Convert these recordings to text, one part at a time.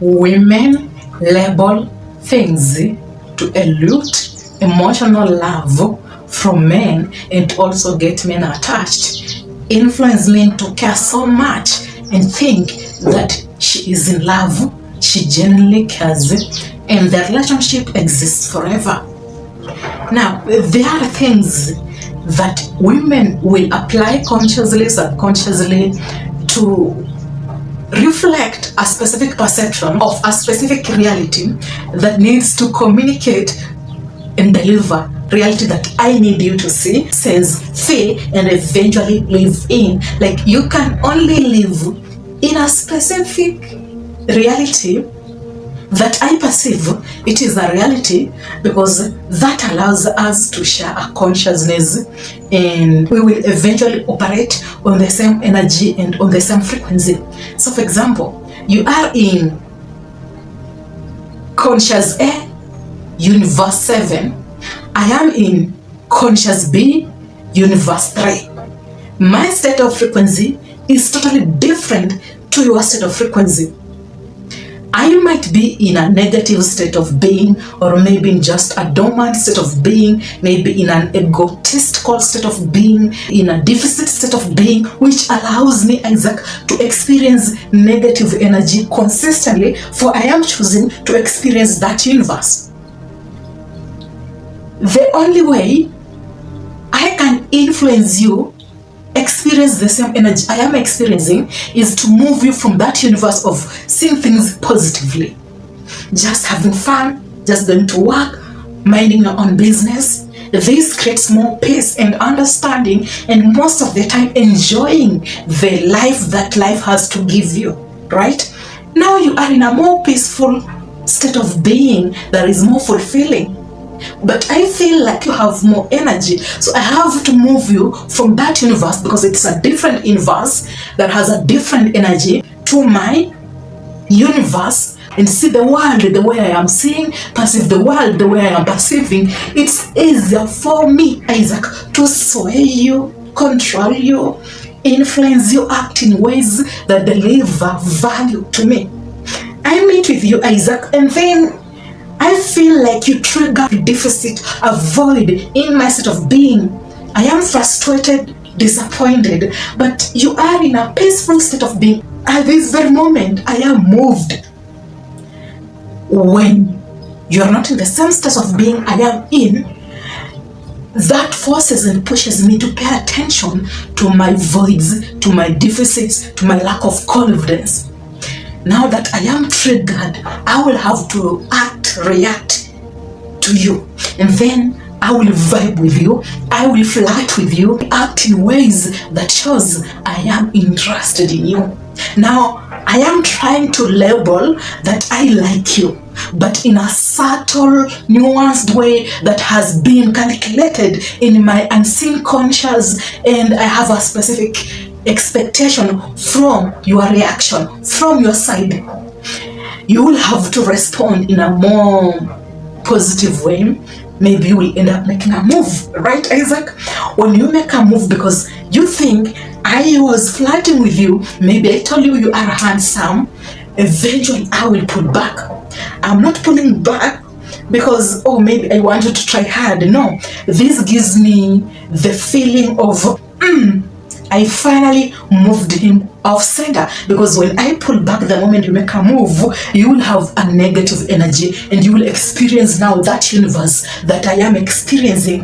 Women label things to elude emotional love from men and also get men attached, influence men to care so much and think that she is in love, she genuinely cares, and the relationship exists forever. Now, there are things that women will apply consciously, subconsciously to reflect a specific perception of a specific reality that needs to communicate and deliver reality that I need you to see, sense, feel, and eventually live in. Like, you can only live in a specific reality that I perceive it is a reality, because that allows us to share a consciousness and we will eventually operate on the same energy and on the same frequency. So for example, you are in conscious A, universe 7. I am in conscious B, universe 3. My state of frequency is totally different to your state of frequency. I might be in a negative state of being, or maybe in just a dormant state of being, maybe in an egotistical state of being, in a deficit state of being, which allows me, Isaac, to experience negative energy consistently, for I am choosing to experience that universe. The only way I can influence you experience the same energy I am experiencing is to move you from that universe of seeing things positively, just having fun, just going to work, minding your own business. This creates more peace and understanding, and most of the time enjoying the life that life has to give you, right? Now you are in a more peaceful state of being that is more fulfilling. But I feel like you have more energy, so I have to move you from that universe, because it's a different universe that has a different energy, to my universe and see the world the way I am seeing, perceive the world the way I am perceiving. It's easier for me, Isaac, to sway you, control you, influence you, act in ways that deliver value to me. I meet with you, Isaac, and then I feel like you trigger deficit, a void in my state of being. I am frustrated, disappointed, but you are in a peaceful state of being. At this very moment, I am moved. When you are not in the same state of being I am in, that forces and pushes me to pay attention to my voids, to my deficits, to my lack of confidence. Now that I am triggered, I will have to react to you, and then I will vibe with you, I will flirt with you, act in ways that shows I am interested in you. Now, I am trying to label that I like you, but in a subtle, nuanced way that has been calculated in my unseen conscious, and I have a specific expectation from your reaction, from your side. You will have to respond in a more positive way. Maybe you will end up making a move, right, Isaac? When you make a move because you think I was flirting with you, maybe I told you you are handsome, eventually I will pull back. I'm not pulling back because, oh, maybe I wanted to try hard. No, this gives me the feeling of, I finally moved him off center, because when I pull back the moment you make a move, you will have a negative energy and you will experience now that universe that I am experiencing.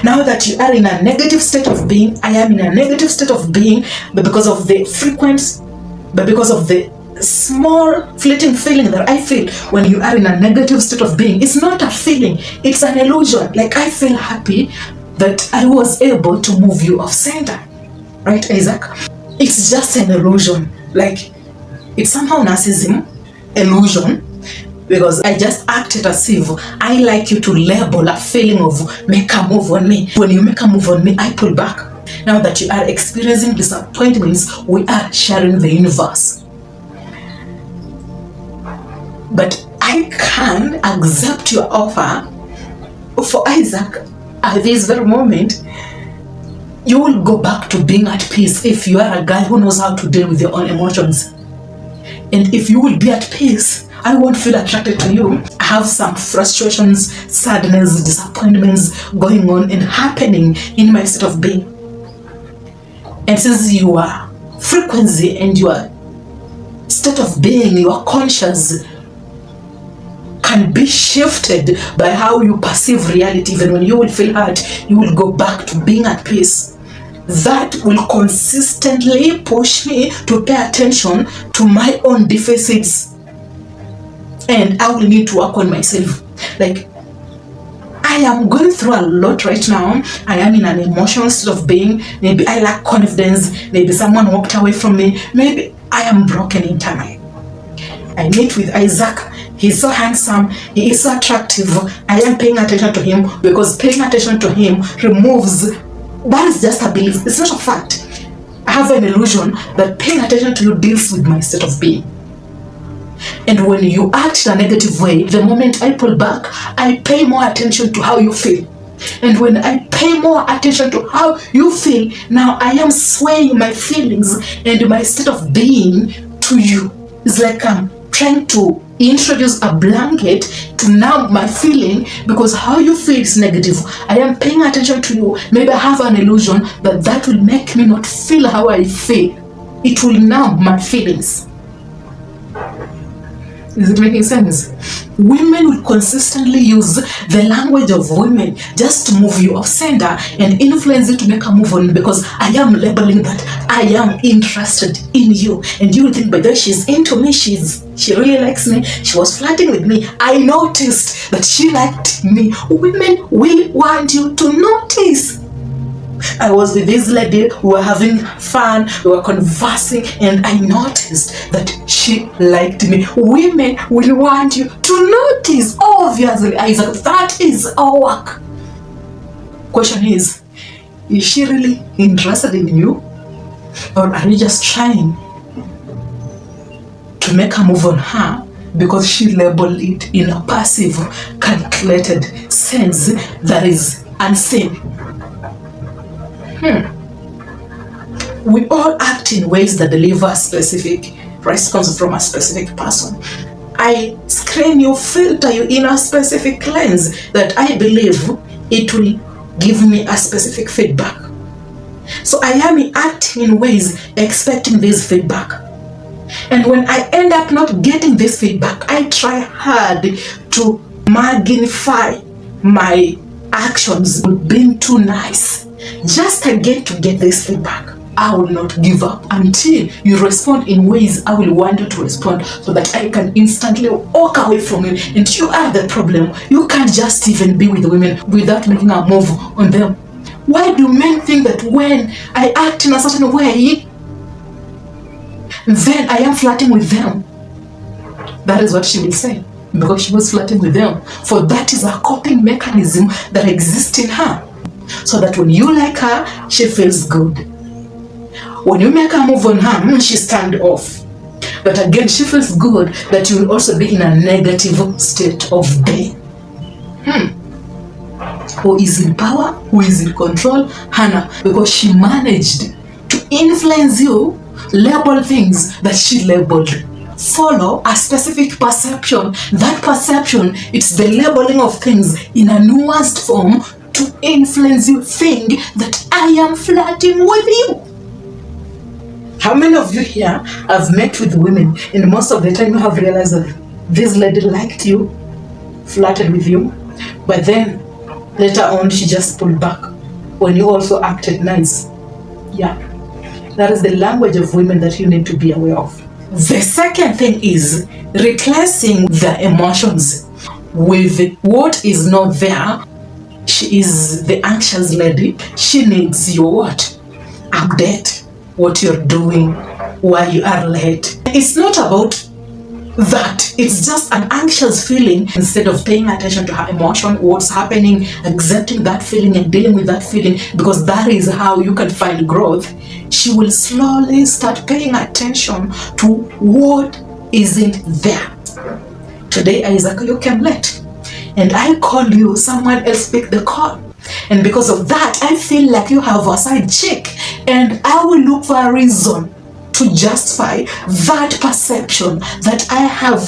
Now that you are in a negative state of being, I am in a negative state of being, but because of the frequency, but because of the small fleeting feeling that I feel when you are in a negative state of being, it's not a feeling, it's an illusion. Like, I feel happy that I was able to move you off center. Right, Isaac? It's just an illusion. Like, it's somehow narcissism, illusion, because I just acted as if I like you to label a feeling of make a move on me. When you make a move on me, I pull back. Now that you are experiencing disappointments, we are sharing the universe. But I can accept your offer for Isaac at this very moment. You will go back to being at peace if you are a guy who knows how to deal with your own emotions. And if you will be at peace, I won't feel attracted to you. I have some frustrations, sadness, disappointments going on and happening in my state of being. And since your frequency and your state of being, your conscious, can be shifted by how you perceive reality, even when you will feel hurt, you will go back to being at peace. That will consistently push me to pay attention to my own deficits. And I will need to work on myself. Like, I am going through a lot right now. I am in an emotional state of being. Maybe I lack confidence. Maybe someone walked away from me. Maybe I am broken internally. I meet with Isaac. He's so handsome. He is so attractive. I am paying attention to him because paying attention to him removes, that is just a belief. It's not a fact. I have an illusion that paying attention to you deals with my state of being. And when you act in a negative way, the moment I pull back, I pay more attention to how you feel. And when I pay more attention to how you feel, now I am swaying my feelings and my state of being to you. It's like I'm trying to introduce a blanket to numb my feeling because how you feel is negative. I am paying attention to you. Maybe I have an illusion that that will make me not feel how I feel. It will numb my feelings. Is it making sense? Women will consistently use the language of women just to move you off center and influence you to make a move on, because I am labeling that I am interested in you. And you will think, by the way, she's into me, she really likes me, she was flirting with me, I noticed that she liked me. Women will want you to notice. I was with this lady, we were having fun, we were conversing, and I noticed that she liked me. Women will want you to notice. Obviously, Isaac, that is our work. Question is she really interested in you? Or are you just trying to make a move on her because she labeled it in a passive, calculated sense that is unseen? We all act in ways that deliver a specific response from a specific person. I screen you, filter you in a specific lens that I believe it will give me a specific feedback. So I am acting in ways expecting this feedback. And when I end up not getting this feedback, I try hard to magnify my actions with being too nice, just again to get this feedback. I will not give up until you respond in ways I will want you to respond, so that I can instantly walk away from you. And you are the problem. You can't just even be with women without making a move on them. Why do men think that when I act in a certain way, then I am flirting with them? That is what she will say, because she was flirting with them. For that is a coping mechanism that exists in her, so that when you like her, she feels good. When you make a move on her, she stands off. But again, she feels good that you will also be in a negative state of being. Who is in power? Who is in control? Hannah, because she managed to influence you, label things that she labeled. Follow a specific perception. That perception, it's the labeling of things in a nuanced form to influence you think that I am flirting with you. How many of you here have met with women and most of the time you have realized that this lady liked you, flirted with you, but then later on she just pulled back when you also acted nice? Yeah, that is the language of women that you need to be aware of. The second thing is replacing the emotions with what is not there. She is the anxious lady. She needs your what? Update. What you're doing, why you are late. It's not about that. It's just an anxious feeling. Instead of paying attention to her emotion, what's happening, accepting that feeling and dealing with that feeling, because that is how you can find growth, she will slowly start paying attention to what isn't there. Today, Isaac, you came late, and I called you, someone else picked the call. And because of that, I feel like you have a side chick, and I will look for a reason to justify that perception that I have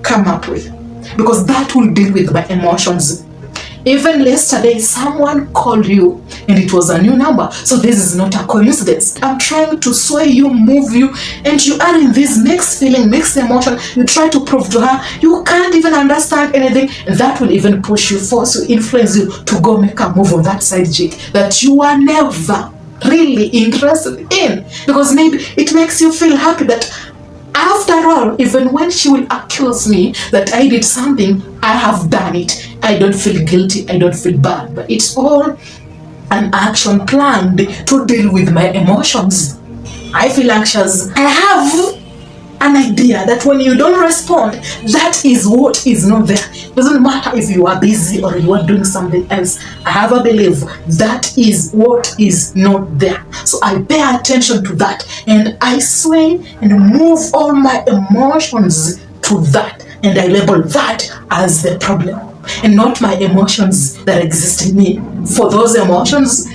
come up with, because that will deal with my emotions. Even yesterday, someone called you and it was a new number. So this is not a coincidence. I'm trying to sway you, move you, and you are in this mixed feeling, mixed emotion. You try to prove to her you can't even understand anything, and that will even push you, force you, influence you to go make a move on that side chick that you are never really interested in, because maybe it makes you feel happy that after all, even when she will accuse me that I did something, I have done it. I don't feel guilty, I don't feel bad, but it's all an action planned to deal with my emotions. I feel anxious. I have an idea that when you don't respond, that is what is not there. It doesn't matter if you are busy or you are doing something else. I have a belief that is what is not there. So I pay attention to that, and I sway and move all my emotions to that, and I label that as the problem and not my emotions that exist in me. For those emotions,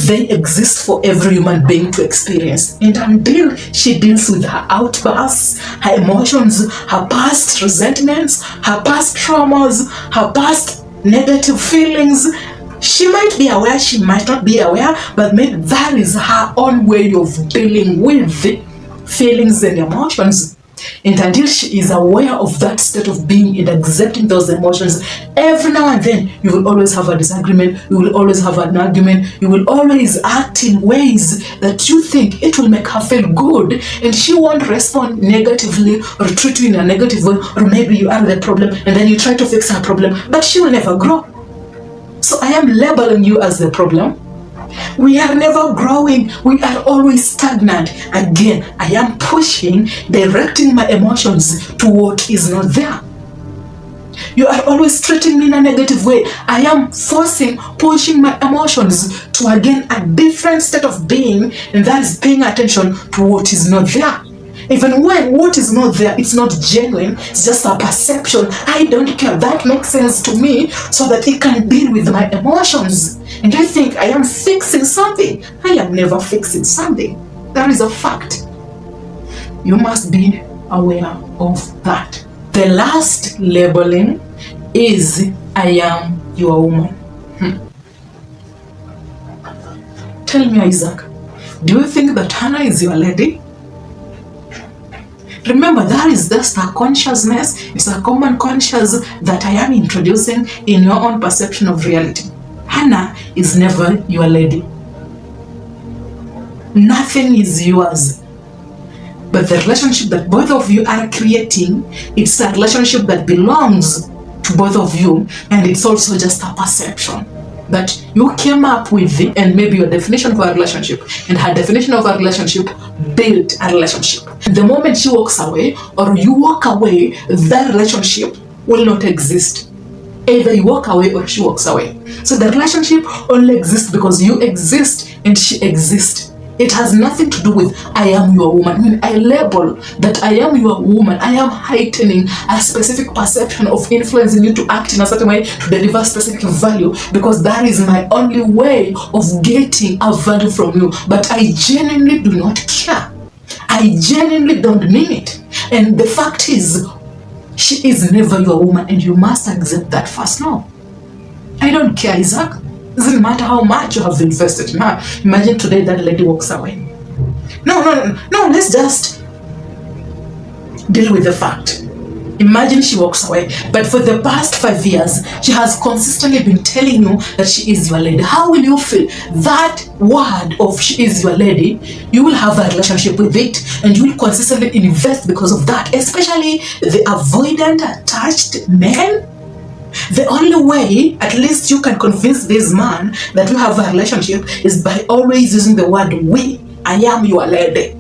they exist for every human being to experience. And until she deals with her outbursts, her emotions, her past resentments, her past traumas, her past negative feelings, she might be aware, she might not be aware, but maybe that is her own way of dealing with the feelings and emotions. And until she is aware of that state of being and accepting those emotions, every now and then you will always have a disagreement, you will always have an argument, you will always act in ways that you think it will make her feel good, and she won't respond negatively or treat you in a negative way, or maybe you are the problem and then you try to fix her problem, but she will never grow. So I am labeling you as the problem. We are never growing. We are always stagnant. Again, I am pushing, directing my emotions to what is not there. You are always treating me in a negative way. I am forcing, pushing my emotions to, again, a different state of being, and that is paying attention to what is not there. Even when what is not there, it's not genuine, it's just a perception. I don't care. That makes sense to me so that it can deal with my emotions. And I think I am fixing something. I am never fixing something. That is a fact. You must be aware of that. The last labeling is I am your woman. Tell me, Isaac, do you think that Hannah is your lady? Remember, that is just a consciousness. It's a common conscious that I am introducing in your own perception of reality. Hannah is never your lady. Nothing is yours. But the relationship that both of you are creating, it's a relationship that belongs to both of you, and it's also just a perception that you came up with it, and maybe your definition of a relationship and her definition of a relationship built a relationship. The moment she walks away or you walk away, that relationship will not exist. Either you walk away or she walks away. So the relationship only exists because you exist and she exists. It has nothing to do with I am your woman. When I label that I am your woman, I am heightening a specific perception of influencing you to act in a certain way to deliver specific value, because that is my only way of getting a value from you. But I genuinely do not care. I genuinely don't mean it. And the fact is, she is never your woman, and you must accept that first. No, I don't care, Isaac. Doesn't matter how much you have invested in her. Imagine today that lady walks away. No, let's just deal with the fact. Imagine she walks away, but for the past 5 years, she has consistently been telling you that she is your lady. How will you feel? That word of she is your lady, you will have a relationship with it, and you will consistently invest because of that, especially the avoidant, attached men. The only way, at least you can convince this man that you have a relationship, is by always using the word we. I am your lady.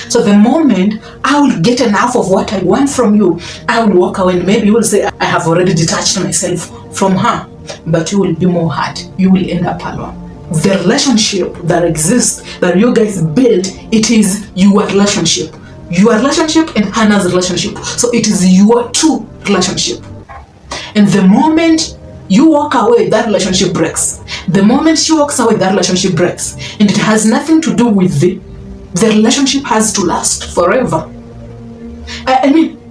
So the moment I will get enough of what I want from you, I will walk away, and maybe you will say, I have already detached myself from her, but you will be more hurt. You will end up alone. The relationship that exists, that you guys build, it is your relationship. Your relationship and Hannah's relationship. So it is your two relationship. And the moment you walk away, that relationship breaks. The moment she walks away, that relationship breaks. And it has nothing to do with the relationship has to last forever. I mean,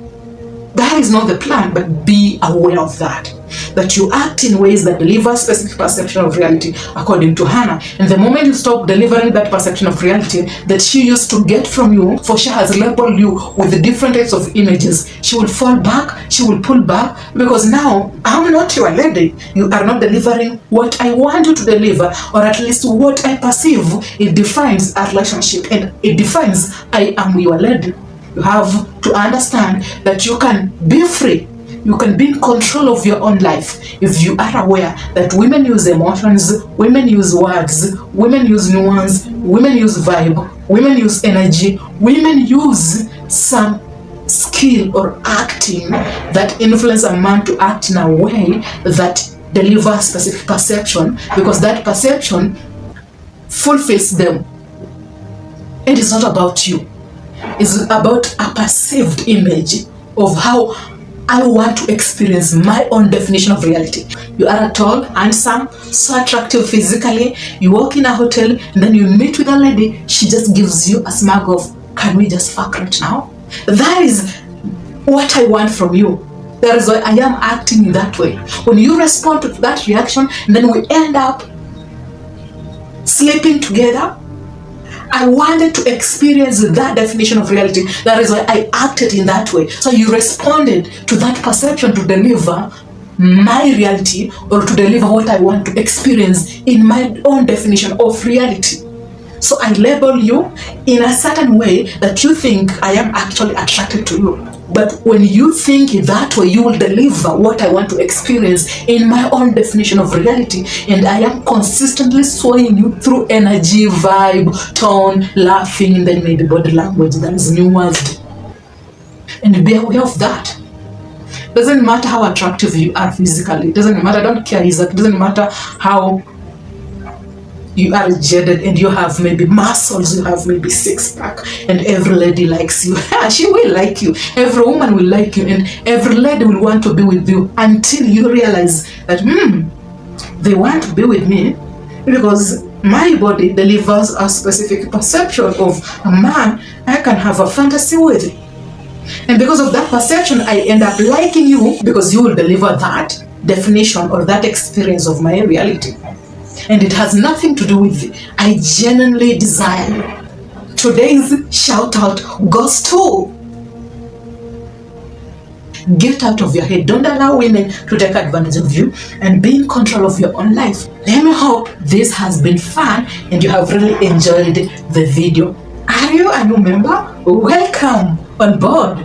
that is not the plan, but be aware of that. That you act in ways that deliver a specific perception of reality, according to Hannah. And the moment you stop delivering that perception of reality that she used to get from you, for she has labeled you with the different types of images, she will fall back, she will pull back, because now I'm not your lady. You are not delivering what I want you to deliver, or at least what I perceive. It defines a relationship, and it defines I am your lady. You have to understand that you can be free. You can be in control of your own life if you are aware that women use emotions, women use words, women use nuance, women use vibe, women use energy, women use some skill or acting that influence a man to act in a way that delivers specific perception, because that perception fulfills them. It is not about you. It's about a perceived image of how I want to experience my own definition of reality. You are tall, handsome, so attractive physically. You walk in a hotel and then you meet with a lady. She just gives you a smug of, can we just fuck right now? That is what I want from you. That is why I am acting in that way. When you respond to that reaction, and then we end up sleeping together, I wanted to experience that definition of reality. That is why I acted in that way. So you responded to that perception to deliver my reality, or to deliver what I want to experience in my own definition of reality. So I label you in a certain way that you think I am actually attracted to you. But when you think that way, you will deliver what I want to experience in my own definition of reality. And I am consistently swaying you through energy, vibe, tone, laughing, and then maybe body language that is nuanced. And be aware of that. Doesn't matter how attractive you are physically. It doesn't matter. I don't care, Isaac. It doesn't matter how you are jaded and you have maybe muscles, you have maybe six-pack, and every lady likes you. She will like you. Every woman will like you, and every lady will want to be with you, until you realize that they want to be with me because my body delivers a specific perception of a man I can have a fantasy with. And because of that perception, I end up liking you because you will deliver that definition or that experience of my reality. And it has nothing to do with I genuinely desire you. Today's shout out goes to, get out of your head. Don't allow women to take advantage of you, and be in control of your own life. Let me hope this has been fun and you have really enjoyed the video. Are you a new member? Welcome on board.